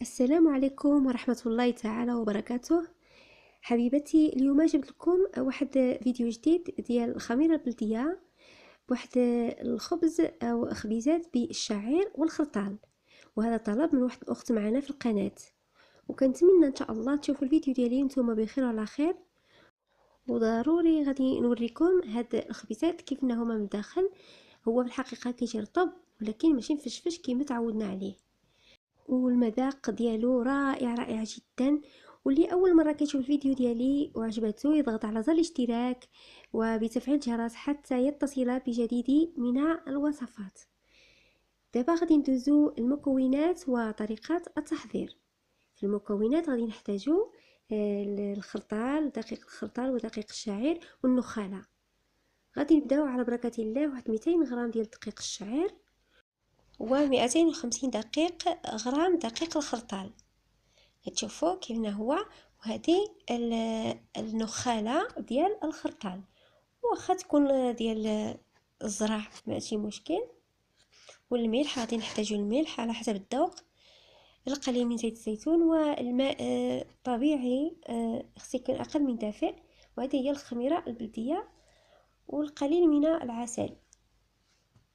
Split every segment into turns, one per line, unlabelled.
السلام عليكم ورحمة الله تعالى وبركاته. حبيبتي، اليوم جبت لكم واحد فيديو جديد ديال الخميرة البلدية بواحد الخبز او خبيزات بالشعير والخرطال، وهذا طلب من واحد الاخت معنا في القناة، وكنتمنى ان شاء الله تشوفوا الفيديو ديالي نتوما بخير وعلى خير. وضروري غادي نوريكم هاد الخبيزات كيف هما من الداخل. هو في الحقيقة كيجي رطب ولكن ماشي مفشفش كما تعودنا عليه، والمذاق ديالو رائع رائع جدا. واللي اول مره كيشوف الفيديو ديالي وعجبته يضغط على زر الاشتراك وبتفعيل الجرس حتى يتصل بجديد من الوصفات. دابا غادي ندوزو المكونات وطريقه التحضير. في المكونات غادي نحتاجو الخرطال، دقيق الخرطال ودقيق الشعير والنخاله. غادي نبداو على بركه الله. واحد 200 غرام ديال دقيق الشعير و250 غرام دقيق الخرطال. كتشوفوا كيفنا هو. وهذه النخاله ديال الخرطال، واخا تكون ديال الزرع ماشي مشكل. والملح غادي نحتاجو الملح على حسب الذوق، القليل من زيت الزيتون، والماء طبيعي خصو يكون اقل من دافئ. وهذه هي الخميره البلديه، والقليل من العسل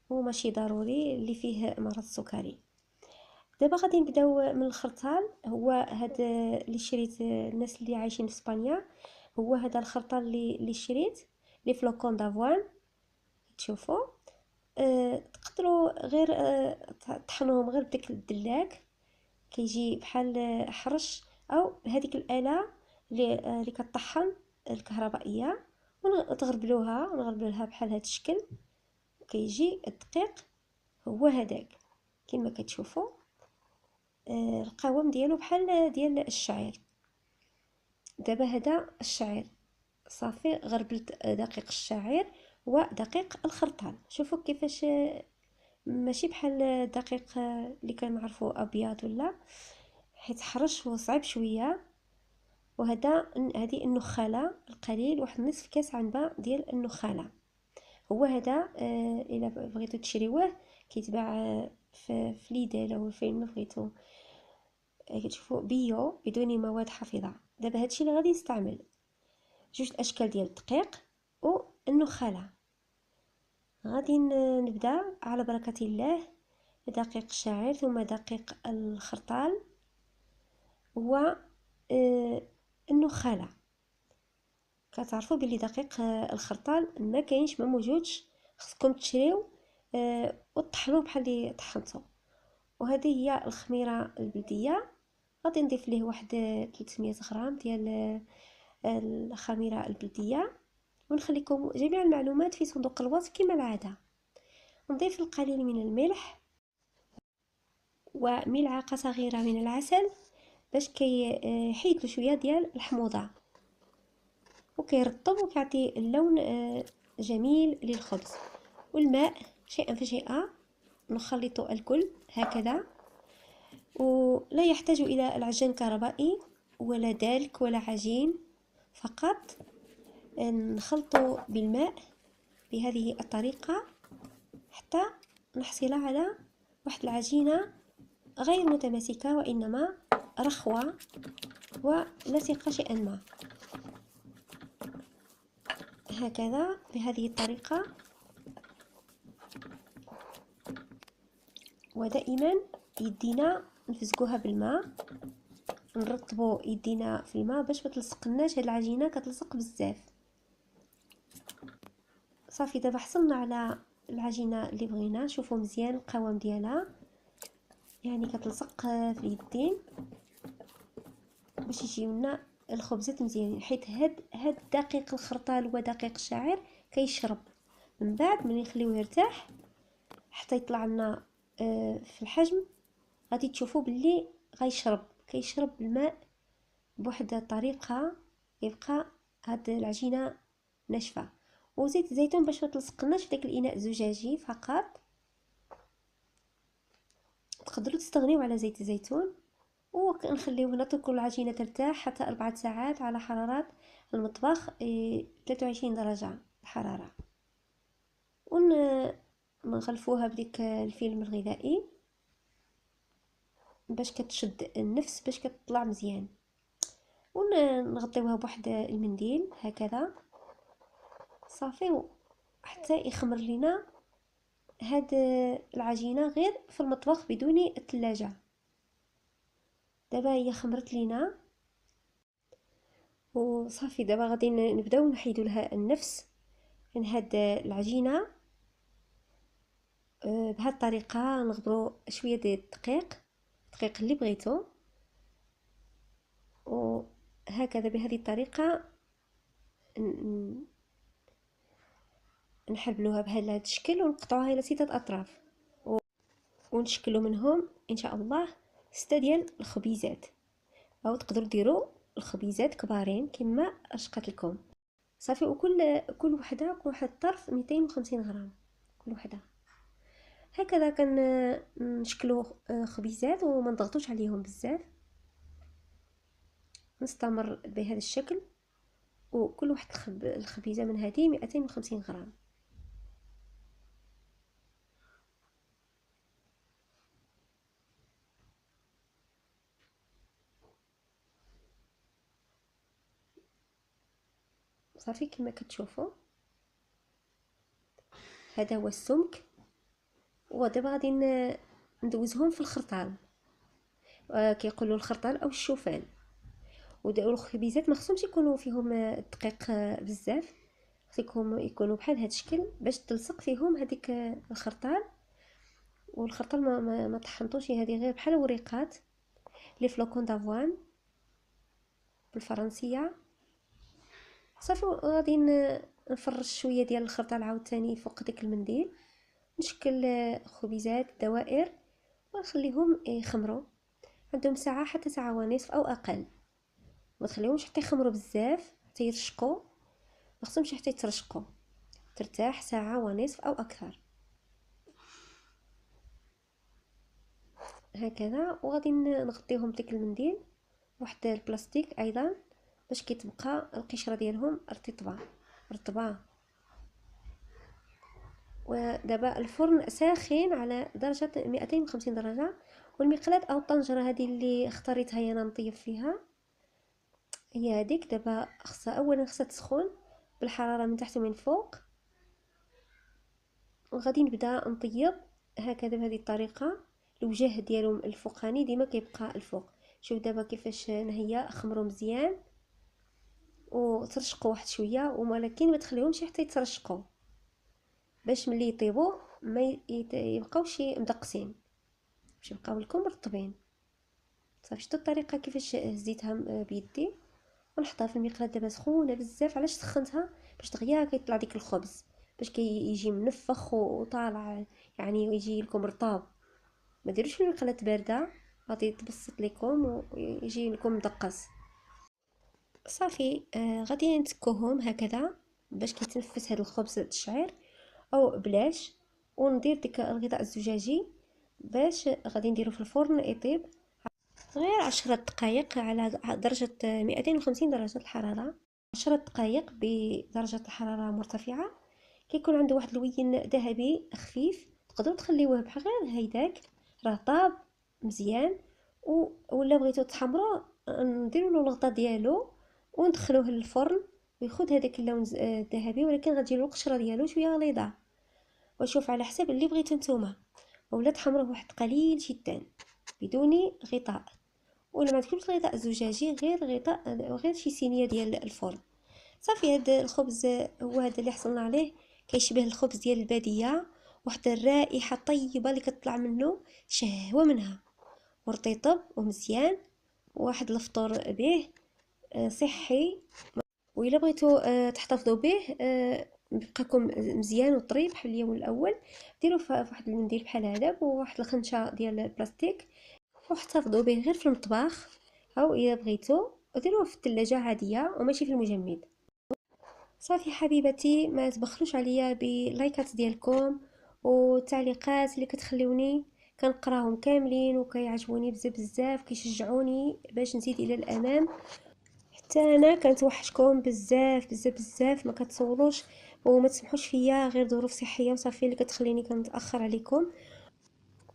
وماشي ضروري اللي فيه مرض السكري. دابا غادي نبداو من الخرطال. هو هذا اللي شريت الناس اللي عايشين في اسبانيا، هو هذا الخرطال اللي شريت لي فلوكون دافوان. تشوفوا تقدروا غير تطحنوهم غير بداك الدلاك، كيجي بحال حرش، او هذيك الاله اللي كطحن الكهربائيه، ونغربلوها نغربلوها بحال هذا الشكل. كيجي الدقيق هو هذاك كما كتشوفوا. القوام ديالو بحال ديال الشعير. دابا هذا الشعير صافي غربلت دقيق الشعير ودقيق الخرطال. شوفوا كيفاش ماشي بحال الدقيق اللي كنعرفوا ابيض ولا، حيت حرش وصعب شويه. هذه النخاله القليل، واحد نصف كاس عنبه ديال النخاله. هو هذا الا بغيتو تشريوه كيتباع في ليدل او فين ما بغيتو. كتشوفوا بيو بدون مواد حافظه. دابا هادشي اللي غادي نستعمل جوج الاشكال ديال الدقيق والنخاله. غادي نبدا على بركه الله. دقيق الشعير ثم دقيق الخرطال و النخاله. كتعرفوا بلي دقيق الخرطال ما كاينش، ما موجودش، خصكم تشريو وطحنوه بحال اللي طحنتو. وهذه هي الخميره البلديه. غادي نضيف ليه واحد 300 غرام ديال الخميره البلديه، ونخليكم جميع المعلومات في صندوق الوصف كما العاده. نضيف القليل من الملح وملعقه صغيره من العسل باش كيحيد له شويه ديال الحموضه، وكيرطب وكيعطي اللون جميل للخبز. والماء شيئا فشيئا نخلط الكل هكذا. ولا يحتاج الى العجان الكهربائي ولا دلك ولا عجين، فقط نخلطه بالماء بهذه الطريقة حتى نحصل على واحد العجينة غير متماسكة وإنما رخوة ولصقة شيئا ما، هكذا بهذه الطريقة. ودائما يدينا نفزقوها بالماء، نرطبوا يدينا في الماء باش ما تلصقناش. هاد العجينه كتلصق بزاف. صافي دابا حصلنا على العجينه اللي بغينا. شوفوا مزيان القوام ديالها، يعني كتلصق في اليدين باش يجيو لنا الخبزات مزيانين. حيت هاد دقيق الخرطال ودقيق الشعير كيشرب من بعد ملي نخليوه يرتاح حتى يطلع لنا في الحجم. غادي تشوفوا باللي كيشرب الماء بواحد الطريقه، يبقى هاد العجينه ناشفه. وزيت الزيتون باش ما تلصقناش في داك الاناء الزجاجي فقط. تقدروا تستغنيو على زيت الزيتون، ونخليوه نتركوا العجينه ترتاح حتى 4 ساعات على حراره المطبخ 23 درجه الحراره. ونغلفوها بديك الفيلم الغذائي باش كتشد النفس باش كتطلع مزيان. ونغطيوها بواحد المنديل هكذا صافي حتى يخمر لينا هاد العجينه غير في المطبخ بدون الثلاجه. دابا هي خمرت لينا وصافي. دابا غادي نبداو نحيدو لها النفس من هاد العجينه. بهذه الطريقه نغبروا شويه ديال الدقيق اللي بغيتو، وهكذا بهذه الطريقه نحبلوها بهذا الشكل ونقطعوها الى 6 اطراف ونشكلوا منهم ان شاء الله 6 ديال الخبيزات، او تقدروا ديروا الخبيزات كبارين كما اشقت لكم صافي. كل وحده كل واحد الطرف 250 غرام كل وحده. هكذا كنشكلوا خبيزات وما نضغطوش عليهم بزاف. نستمر بهذا الشكل، وكل واحد الخبيزه من هذه 250 غرام. صافي كما كتشوفوا هذا هو السمك. ودابا غادي ندوزهم في الخرطال، كيقولوا الخرطال او الشوفان. والخبيزات ما خصهمش يكونوا فيهم الدقيق بزاف، خصهم يكونوا بحال هذا الشكل باش تلصق فيهم هذيك الخرطال. والخرطال ما طحنطوش، هذه غير بحال وريقات لي فلوكون دافوان بالفرنسيه. صافي غادي نفرش شويه ديال الخرطال عاوتاني فوق ديك المنديل، نشكل خبيزات دوائر ونخليهم يخمروا. عندهم ساعه حتى ساعه ونصف او اقل. ما تخليهمش حتى يخمروا بزاف حتى يرشقوا، ما خصهمش حتى يترشقوا، ترتاح ساعه ونصف او اكثر هكذا. وغادي نغطيهم بديك المنديل واحد البلاستيك ايضا باش كيتبقى القشره ديالهم رطبه. ودابا الفرن ساخن على درجه 250 درجه، والمقلاة او الطنجره هذه اللي اختاريتها انا نطيب فيها هي هذيك. دابا اولا خصها تسخن بالحراره من تحت ومن فوق، وغادي نبدا نطيب هكذا بهذه الطريقه. الوجه ديالهم الفوقاني ديما كيبقى الفوق. شوف دابا كيفاش هي خمروا مزيان وترشقوا واحد شويه، ولكن ما تخليهمش حتى يترشقوا باش ملي يطيبوا ما يبقاوش مدقسين، باش يبقاو لكم رطبين. صافي شفتوا الطريقه كيفاش هزيتها بيدي ونحطها في المقلاة. دابا سخونه بزاف. علاش سخنتها؟ باش دغيا كيطلع ديك الخبز باش كيجي منفخ وطالع، يعني يجي لكم رطاب. ما ديروش في المقلاة بارده غادي تبسط لكم ويجي لكم مدقس. صافي غادي نتكوهم هكذا باش كيتنفس هذا الخبز الشعير او بلاش. وندير ديك الغطاء الزجاجي باش غادي نديرو في الفرن يطيب غير 10 دقائق على درجة 250 درجة الحرارة. 10 دقائق بدرجة الحرارة مرتفعة كيكون عنده واحد اللوين ذهبي خفيف. تقدروا تخليوه بحال غير هيداك راه طاب مزيان. ولا بغيتو تحمروا نديروا له الغطاء ديالو وندخلوه للفرن وياخذ هذاك اللون الذهبي، ولكن غتجي له القشره ديالو شويه غليظه. وشوف على حسب اللي بغيتو نتوما، ولا تحمروه واحد قليل جدا بدون غطاء. ولا ما تكونش غطاء زجاجي، غير شي صينيه ديال الفرن. صافي هذا الخبز هو هذا اللي حصلنا عليه. كيشبه الخبز ديال الباديه، واحد الرائحه طيبه اللي كتطلع منه شهوه منها، ورطيطب ومزيان، واحد الفطور به صحي. وإلا بغيتو تحتفظوا به يبقاكم مزيان وطري بحال اليوم الاول، ديروه في واحد المنديل بحال هذا بواحد الخنشه ديال البلاستيك واحتفظوا به غير في المطبخ، او اذا بغيتو ديروه في الثلاجه عاديه وماشي في المجمد. صافي حبيبتي، ما تبخلوش عليا باللايكات ديالكم والتعليقات اللي كتخليوني كنقراهم كاملين وكيعجبوني بزاف كيشجعوني باش نزيد الى الامام. حتى انا كنتوحشكم بزاف ما كتصوروش وما تسمحوش فيا غير ظروف صحيه وصافي اللي كتخليني كنتاخر عليكم.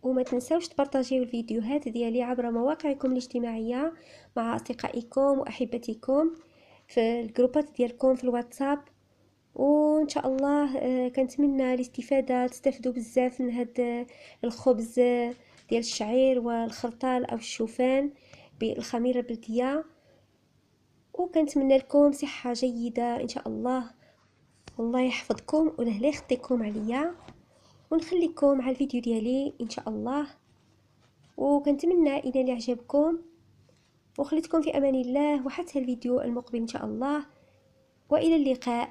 وما تنسوش تبارطاجيو الفيديوهات ديالي عبر مواقعكم الاجتماعيه مع اصدقائكم واحبتكم في الجروبات ديالكم في الواتساب. وان شاء الله كنتمنى الاستفاده، تستافدوا بزاف من هاد الخبز ديال الشعير والخرطال او الشوفان بالخميره البلديه. وكنتمنى لكم صحه جيده ان شاء الله. الله يحفظكم وله لا يخطيكم عليا، ونخليكم على الفيديو ديالي ان شاء الله. وكنتمنى الى اللي عجبكم، وخليتكم في امان الله وحتى الفيديو المقبل ان شاء الله، والى اللقاء.